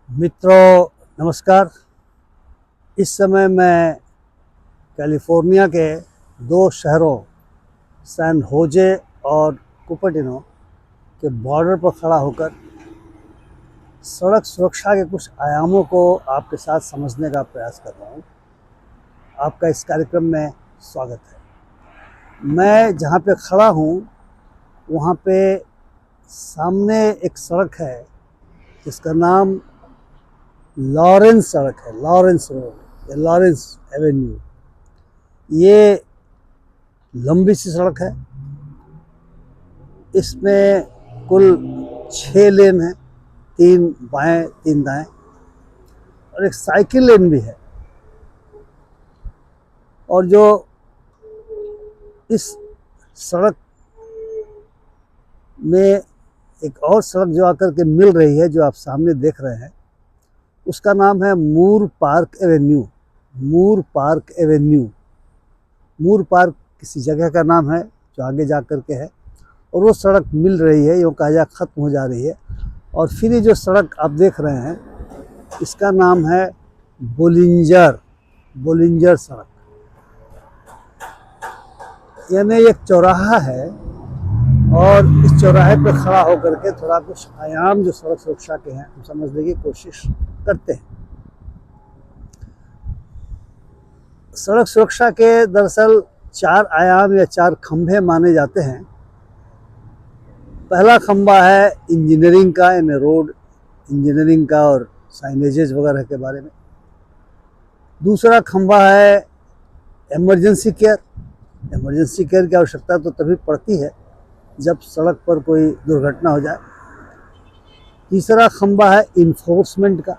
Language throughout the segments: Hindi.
मित्रों नमस्कार। इस समय मैं कैलिफोर्निया के दो शहरों सैन होजे और कुपर्टिनो के बॉर्डर पर खड़ा होकर सड़क सुरक्षा के कुछ आयामों को आपके साथ समझने का प्रयास कर रहा हूँ। आपका इस कार्यक्रम में स्वागत है। मैं जहाँ पे खड़ा हूँ वहाँ पे सामने एक सड़क है जिसका नाम लॉरेंस सड़क है, लॉरेंस रोड या लॉरेंस एवेन्यू। ये लंबी सी सड़क है। इसमें कुल 6 लेन हैं, 3 बाएं 3 दाएं, और एक साइकिल लेन भी है। और जो इस सड़क में एक और सड़क जो आकर के मिल रही है, जो आप सामने देख रहे हैं, उसका नाम है मूर पार्क एवेन्यू। मूर पार्क एवेन्यू, मूर पार्क किसी जगह का नाम है जो आगे जा कर के है, और वो सड़क मिल रही है, यूँ कहा जाए ख़त्म हो जा रही है। और फिर ये जो सड़क आप देख रहे हैं इसका नाम है बोलिंजर सड़क। यानी एक चौराहा है और इस चौराहे पर खड़ा होकर के थोड़ा कुछ आयाम जो सड़क सुरक्षा के हैं हम समझने की कोशिश करते हैं। सड़क सुरक्षा के दरअसल 4 आयाम या 4 खंभे माने जाते हैं। पहला खंभा है इंजीनियरिंग का, यानी रोड इंजीनियरिंग का और साइनेजेस वगैरह के बारे में। दूसरा खंभा है इमरजेंसी केयर। इमरजेंसी केयर की आवश्यकता तो तभी पड़ती है जब सड़क पर कोई दुर्घटना हो जाए। तीसरा खंभा है इन्फोर्समेंट का,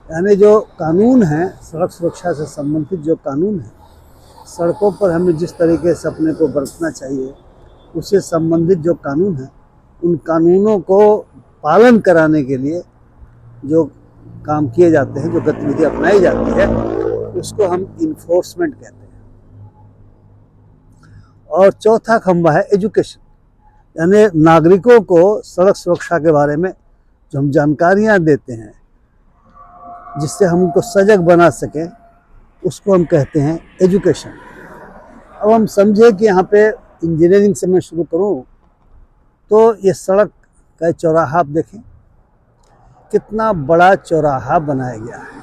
यानी जो कानून है सड़क सुरक्षा से संबंधित, जो कानून है सड़कों पर हमें जिस तरीके से अपने को बरतना चाहिए उससे संबंधित जो कानून है, उन कानूनों को पालन कराने के लिए जो काम किए जाते हैं, जो गतिविधि अपनाई जाती है, उसको हम इन्फोर्समेंट कहते हैं। और चौथा खंभा है एजुकेशन, यानी नागरिकों को सड़क सुरक्षा के बारे में जो हम जानकारियाँ देते हैं जिससे हम उनको सजग बना सकें, उसको हम कहते हैं एजुकेशन। अब हम समझे कि यहाँ पे इंजीनियरिंग से मैं शुरू करूँ तो ये सड़क का चौराहा आप देखें, कितना बड़ा चौराहा बनाया गया है,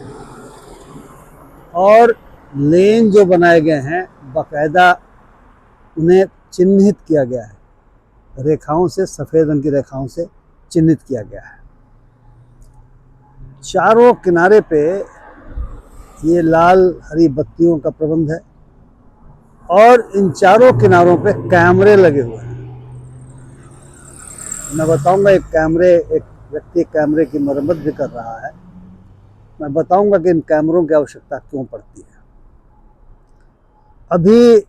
और लेन जो बनाए गए हैं बाकायदा उन्हें चिन्हित किया गया है, रेखाओं से, सफ़ेद रंग की रेखाओं से चिन्हित किया गया है। चारों किनारे पे ये लाल हरी बत्तियों का प्रबंध है और इन चारों किनारों पे कैमरे लगे हुए हैं। मैं बताऊंगा एक व्यक्ति कैमरे की मरम्मत भी कर रहा है। मैं बताऊंगा कि इन कैमरों की आवश्यकता क्यों पड़ती है। अभी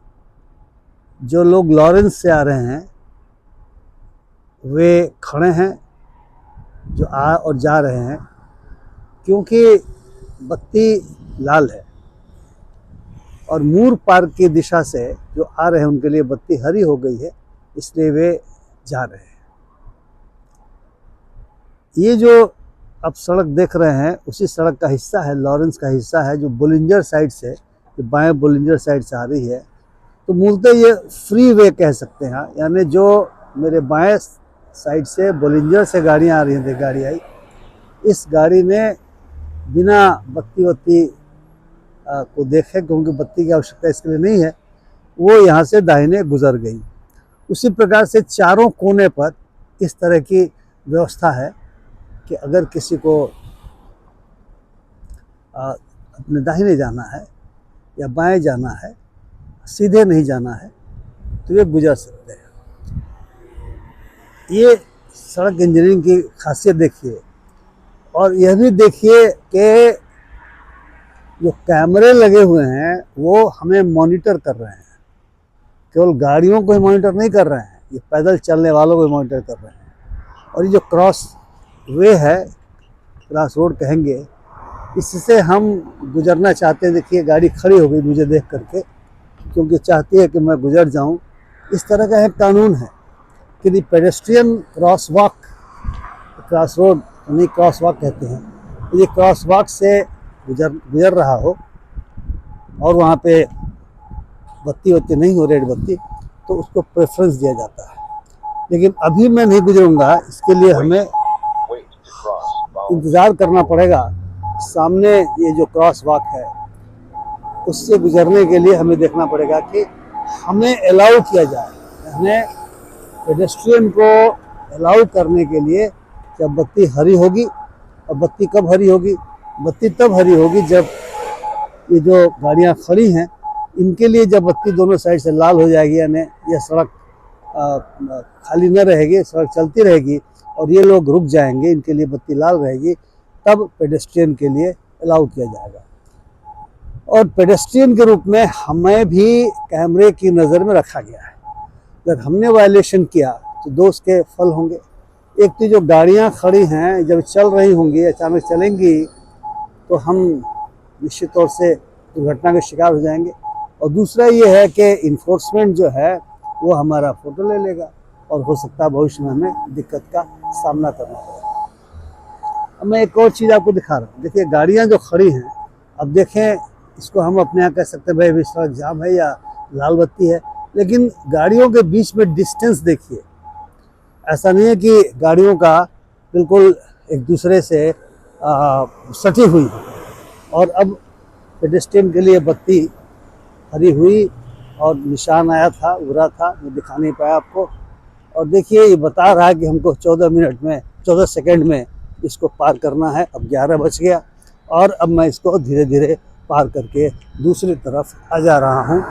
जो लोग लॉरेंस से आ रहे हैं वे खड़े हैं, जो आ और जा रहे हैं, क्योंकि बत्ती लाल है, और मूर पार्क की दिशा से जो आ रहे हैं उनके लिए बत्ती हरी हो गई है, इसलिए वे जा रहे हैं। ये जो आप सड़क देख रहे हैं उसी सड़क का हिस्सा है, लॉरेंस का हिस्सा है, जो बोलिंजर साइड से, जो बाएं बोलिंजर साइड से आ रही है। तो मूलतः ये फ्री वे कह सकते हैं, यानी जो मेरे बाएं साइड से बोलिंजर से गाड़ियाँ आ रही हैं, गाड़ी आई, इस गाड़ी ने बिना बत्ती को देखे, क्योंकि बत्ती की आवश्यकता इसके लिए नहीं है, वो यहाँ से दाहिने गुजर गई। उसी प्रकार से चारों कोने पर इस तरह की व्यवस्था है कि अगर किसी को अपने दाहिने जाना है या बाएं जाना है, सीधे नहीं जाना है, तो ये गुजर सकते हैं। ये सड़क इंजीनियरिंग की खासियत देखिए, और यह भी देखिए कि जो कैमरे लगे हुए हैं वो हमें मॉनिटर कर रहे हैं। केवल गाड़ियों को ही मॉनिटर नहीं कर रहे हैं, ये पैदल चलने वालों को मॉनिटर कर रहे हैं। और ये जो क्रॉस वे है, क्रॉस रोड कहेंगे, इससे हम गुजरना चाहते हैं। देखिए गाड़ी खड़ी हो गई मुझे देख करके, क्योंकि चाहती है कि मैं गुजर जाऊं। इस तरह का एक कानून है कि pedestrian cross walk, cross road नहीं क्रॉस वॉक कहते हैं, ये क्रॉस वॉक से गुजर रहा हो और वहाँ पे बत्ती वत्ती नहीं हो, रेड बत्ती, तो उसको प्रेफरेंस दिया जाता है। लेकिन अभी मैं नहीं गुजरूंगा, इसके लिए हमें इंतज़ार करना पड़ेगा। सामने ये जो क्रॉस वॉक है उससे गुजरने के लिए हमें देखना पड़ेगा कि हमें अलाउ किया जाए। हमें पेडेस्ट्रियन को अलाउ करने के लिए जब बत्ती हरी होगी, और बत्ती कब हरी होगी? बत्ती तब हरी होगी जब ये जो गाड़ियाँ खड़ी हैं इनके लिए जब बत्ती दोनों साइड से लाल हो जाएगी, यानी यह सड़क खाली न रहेगी, सड़क चलती रहेगी और ये लोग रुक जाएंगे, इनके लिए बत्ती लाल रहेगी, तब पेडेस्ट्रियन के लिए अलाउ किया जाएगा। और पेडेस्ट्रियन के रूप में हमें भी कैमरे की नज़र में रखा गया है। अगर हमने वायलेशन किया तो दो उसके फल होंगे। एक तो जो गाड़ियां खड़ी हैं जब चल रही होंगी, अचानक चलेंगी, तो हम निश्चित तौर से दुर्घटना के शिकार हो जाएंगे। और दूसरा ये है कि इन्फोर्समेंट जो है वो हमारा फ़ोटो ले लेगा और हो सकता है भविष्य में हमें दिक्कत का सामना करना पड़ेगा। अब मैं एक और चीज़ आपको दिखा रहा हूँ। देखिए गाड़ियाँ जो खड़ी हैं, अब देखें, इसको हम अपने यहाँ कह सकते हैं भाई अभी सड़क जाम है या लाल बत्ती है, लेकिन गाड़ियों के बीच में डिस्टेंस देखिए। ऐसा नहीं है कि गाड़ियों का बिल्कुल एक दूसरे से सटी हुई है। और अब पेडेस्ट्रियन के लिए बत्ती हरी हुई और निशान आया था, उभरा था, मैं दिखा नहीं पाया आपको। और देखिए ये बता रहा है कि हमको 14 सेकंड में इसको पार करना है। अब 11 बज गया और अब मैं इसको धीरे धीरे पार करके दूसरी तरफ आ जा रहा हूँ।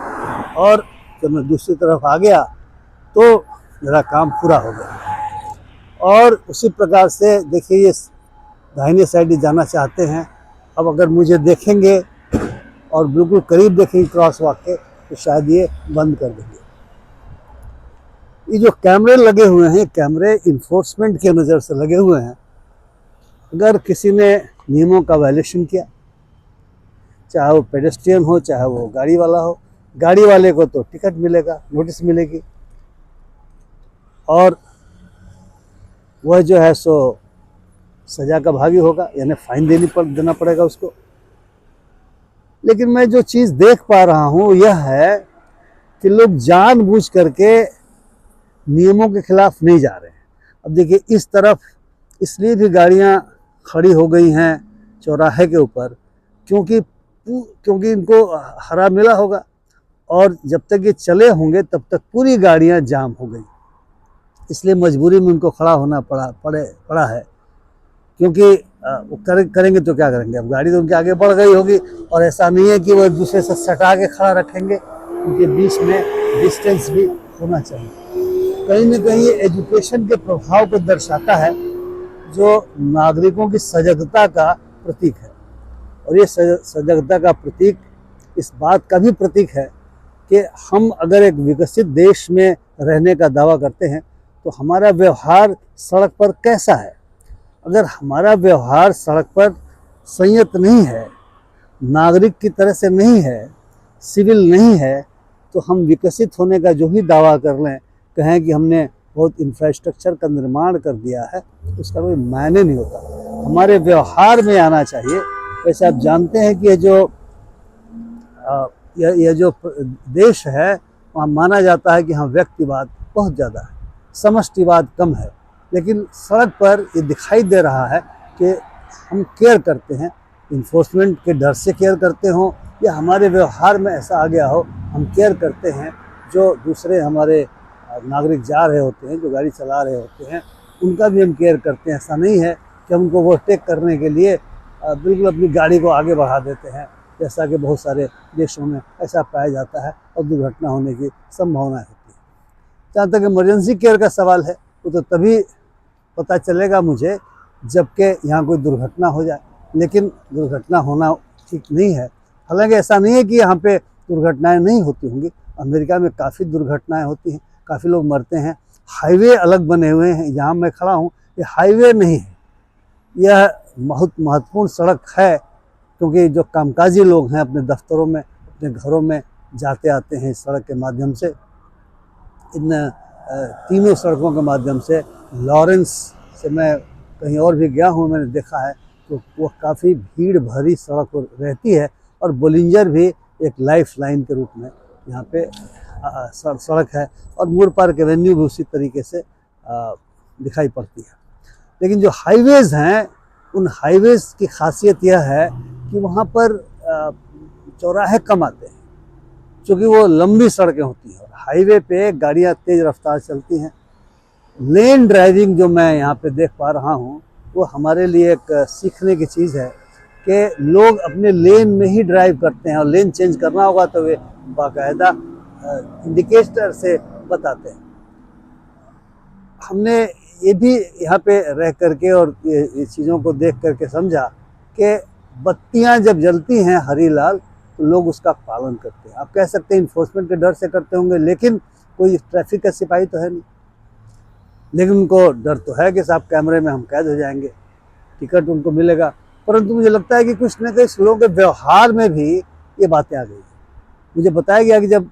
और जब मैं दूसरी तरफ आ गया तो मेरा काम पूरा हो गया। और उसी प्रकार से देखिए ये दाहिने साइड जाना चाहते हैं। अब अगर मुझे देखेंगे और बिल्कुल करीब देखेंगे क्रॉस वॉक के, तो शायद ये बंद कर देंगे। ये जो कैमरे लगे हुए हैं, कैमरे इन्फोर्समेंट के नज़र से लगे हुए हैं। अगर किसी ने नियमों का वायलेशन किया, चाहे वो पेडेस्ट्रियन हो चाहे वो गाड़ी वाला हो, गाड़ी वाले को तो टिकट मिलेगा, नोटिस मिलेगी, और वह जो है सो सज़ा का भागी होगा, यानी फाइन देना पड़ेगा उसको। लेकिन मैं जो चीज़ देख पा रहा हूँ यह है कि लोग जानबूझ करके नियमों के खिलाफ नहीं जा रहे हैं। अब देखिए इस तरफ इसलिए भी गाड़ियाँ खड़ी हो गई हैं चौराहे के ऊपर, क्योंकि इनको हरा मिला होगा, और जब तक ये चले होंगे तब तक पूरी गाड़ियाँ जाम हो गई, इसलिए मजबूरी में उनको खड़ा होना पड़ा है। क्योंकि वो करेंगे तो क्या करेंगे, अब गाड़ी तो उनके आगे बढ़ गई होगी। और ऐसा नहीं है कि वो एक दूसरे से सटा के खड़ा रखेंगे, उनके बीच में डिस्टेंस भी होना चाहिए। कहीं न कहीं ये एजुकेशन के प्रभाव को दर्शाता है, जो नागरिकों की सजगता का प्रतीक है। और ये सजगता का प्रतीक इस बात का भी प्रतीक है कि हम अगर एक विकसित देश में रहने का दावा करते हैं तो हमारा व्यवहार सड़क पर कैसा है। अगर हमारा व्यवहार सड़क पर संयत नहीं है, नागरिक की तरह से नहीं है, सिविल नहीं है, तो हम विकसित होने का जो भी दावा कर लें, कहें कि हमने बहुत इंफ्रास्ट्रक्चर का निर्माण कर दिया है, उसका कोई मायने नहीं होता। हमारे व्यवहार में आना चाहिए। वैसे आप जानते हैं कि ये जो देश है वहाँ माना जाता है कि हाँ व्यक्तिवाद बहुत ज़्यादा है, समष्टिवाद कम है। लेकिन सड़क पर ये दिखाई दे रहा है कि हम केयर करते हैं, इन्फोर्समेंट के डर से केयर करते हों या हमारे व्यवहार में ऐसा आ गया हो, हम केयर करते हैं। जो दूसरे हमारे नागरिक जा रहे होते हैं, जो गाड़ी चला रहे होते हैं, उनका भी हम केयर करते हैं। ऐसा नहीं है कि हम उनको ओवरटेक करने के लिए बिल्कुल अपनी गाड़ी को आगे बढ़ा देते हैं, जैसा कि बहुत सारे देशों में ऐसा पाया जाता है और दुर्घटना होने की संभावना होती है। जहाँ तक इमरजेंसी केयर का सवाल है, वो तो तभी पता चलेगा मुझे जबकि यहाँ कोई दुर्घटना हो जाए। लेकिन दुर्घटना होना ठीक नहीं है। हालांकि ऐसा नहीं है कि यहाँ पे दुर्घटनाएं नहीं होती होंगी, अमेरिका में काफ़ी दुर्घटनाएं होती हैं, काफ़ी लोग मरते हैं। हाईवे अलग बने हुए हैं, जहाँ मैं खड़ा हूँ ये हाईवे नहीं है, यह बहुत महत्वपूर्ण सड़क है, क्योंकि जो कामकाजी लोग हैं अपने दफ्तरों में, अपने घरों में जाते आते हैं इस सड़क के माध्यम से। इन तीनों सड़कों के माध्यम से, लॉरेंस से मैं कहीं और भी गया हूँ, मैंने देखा है तो वो काफ़ी भीड़ भरी सड़क रहती है। और बोलिंजर भी एक लाइफ लाइन के रूप में यहाँ पे सड़क है, और मूर पार्क एवेन्यू भी उसी तरीके से दिखाई पड़ती है। लेकिन जो हाईवेज़ हैं, उन हाईवेज़ की खासियत यह है कि वहाँ पर चौराहे कम आते हैं, क्योंकि वो लंबी सड़कें होती हैं और हाईवे पे गाड़ियाँ तेज़ रफ्तार चलती हैं। लेन ड्राइविंग जो मैं यहाँ पे देख पा रहा हूँ, वो हमारे लिए एक सीखने की चीज़ है कि लोग अपने लेन में ही ड्राइव करते हैं, और लेन चेंज करना होगा तो वे बाकायदा इंडिकेटर से बताते हैं। हमने ये भी यहाँ पे रह करके और ये चीज़ों को देख करके समझा कि बत्तियाँ जब जलती हैं हरी लाल, तो लोग उसका पालन करते हैं। आप कह सकते हैं इन्फोर्समेंट के डर से करते होंगे, लेकिन कोई ट्रैफिक का सिपाही तो है नहीं, लेकिन उनको डर तो है कि साहब कैमरे में हम कैद हो जाएंगे, टिकट उनको मिलेगा। परंतु मुझे लगता है कि कुछ न कुछ लोगों के व्यवहार में भी ये बातें आ गई हैं। मुझे बताया गया कि जब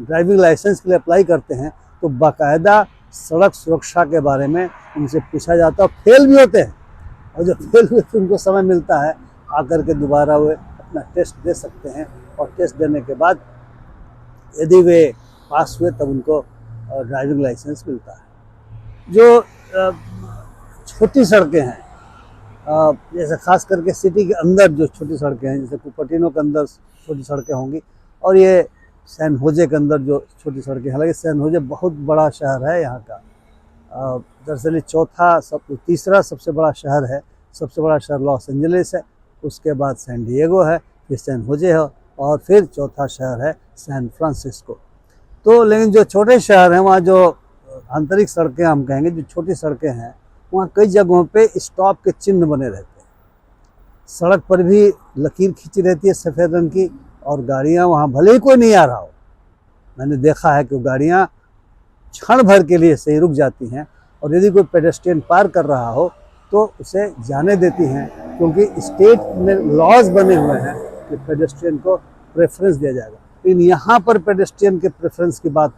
ड्राइविंग लाइसेंस के लिए अप्लाई करते हैं तो बाकायदा सड़क सुरक्षा के बारे में उनसे पूछा जाता है, फेल भी होते हैं, और जब फेल हुए तो उनको समय मिलता है आकर के दोबारा वे अपना टेस्ट दे सकते हैं, और टेस्ट देने के बाद यदि वे पास हुए तब उनको ड्राइविंग लाइसेंस मिलता है। जो छोटी सड़कें हैं, जैसे खास करके सिटी के अंदर जो छोटी सड़कें हैं, जैसे कुपर्टिनो के अंदर छोटी सड़कें होंगी, और ये सैन होजे के अंदर जो छोटी सड़कें, हालांकि सैन होजे बहुत बड़ा शहर है यहाँ का, दरअसल तीसरा सबसे बड़ा शहर है। सबसे बड़ा शहर लॉस एंजलिस है, उसके बाद सैन डिएगो है, फिर सैन होजे है, और फिर चौथा शहर है सैन फ्रांसिस्को। तो लेकिन जो छोटे शहर हैं, वहाँ जो आंतरिक सड़कें हम कहेंगे, जो छोटी सड़कें हैं, वहाँ कई जगहों पे स्टॉप के चिन्ह बने रहते हैं। सड़क पर भी लकीर खींची रहती है सफ़ेद रंग की, और गाड़ियाँ वहाँ भले ही कोई नहीं आ रहा हो, मैंने देखा है कि गाड़ियाँ क्षण भर के लिए सही रुक जाती हैं, और यदि कोई पेडेस्ट्रियन पार कर रहा हो तो उसे जाने देती हैं, क्योंकि स्टेट में लॉज बने हुए हैं कि पेडेस्ट्रियन को प्रेफरेंस दिया जाएगा। लेकिन यहाँ पर पेडेस्ट्रियन के प्रेफरेंस की बात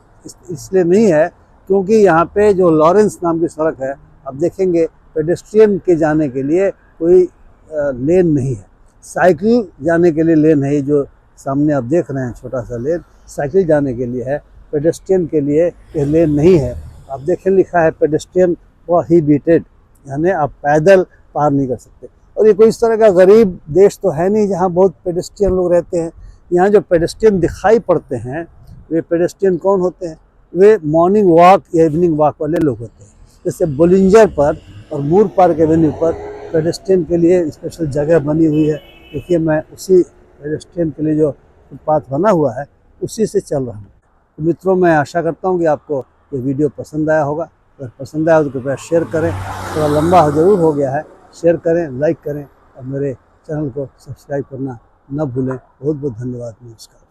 इसलिए नहीं है क्योंकि यहाँ पे जो लॉरेंस नाम की सड़क है, आप देखेंगे पेडेस्ट्रियन के जाने के लिए कोई लेन नहीं है, साइकिल जाने के लिए लेन है। जो सामने आप देख रहे हैं छोटा सा लेन साइकिल जाने के लिए है, पेडेस्ट्रियन के लिए ये लेन नहीं है। आप देखें लिखा है पेडेस्ट्रियन प्रोहिबिटेड, यानी आप पैदल पार नहीं कर सकते। और ये कोई इस तरह का गरीब देश तो है नहीं जहाँ बहुत पेडेस्ट्रियन लोग रहते हैं। यहाँ जो पेडेस्ट्रियन दिखाई पड़ते हैं, वे पेडेस्ट्रियन कौन होते हैं? वे मॉर्निंग वॉक या इवनिंग वॉक वाले लोग होते हैं। जैसे बोलिंजर पर और मूर पार्क एवेन्यू पर पेडेस्ट्रियन के लिए स्पेशल जगह बनी हुई है। देखिए, मैं उसी पेडेस्ट्रियन के लिए जो फुटपाथ बना हुआ है उसी से चल रहा हूँ। तो मित्रों, मैं आशा करता हूँ कि आपको ये वीडियो पसंद आया होगा। अगर पसंद आया तो कृपया शेयर करें, थोड़ा लंबा ज़रूर हो गया है, शेयर करें, लाइक करें, और मेरे चैनल को सब्सक्राइब करना न भूलें। बहुत बहुत धन्यवाद। नमस्कार।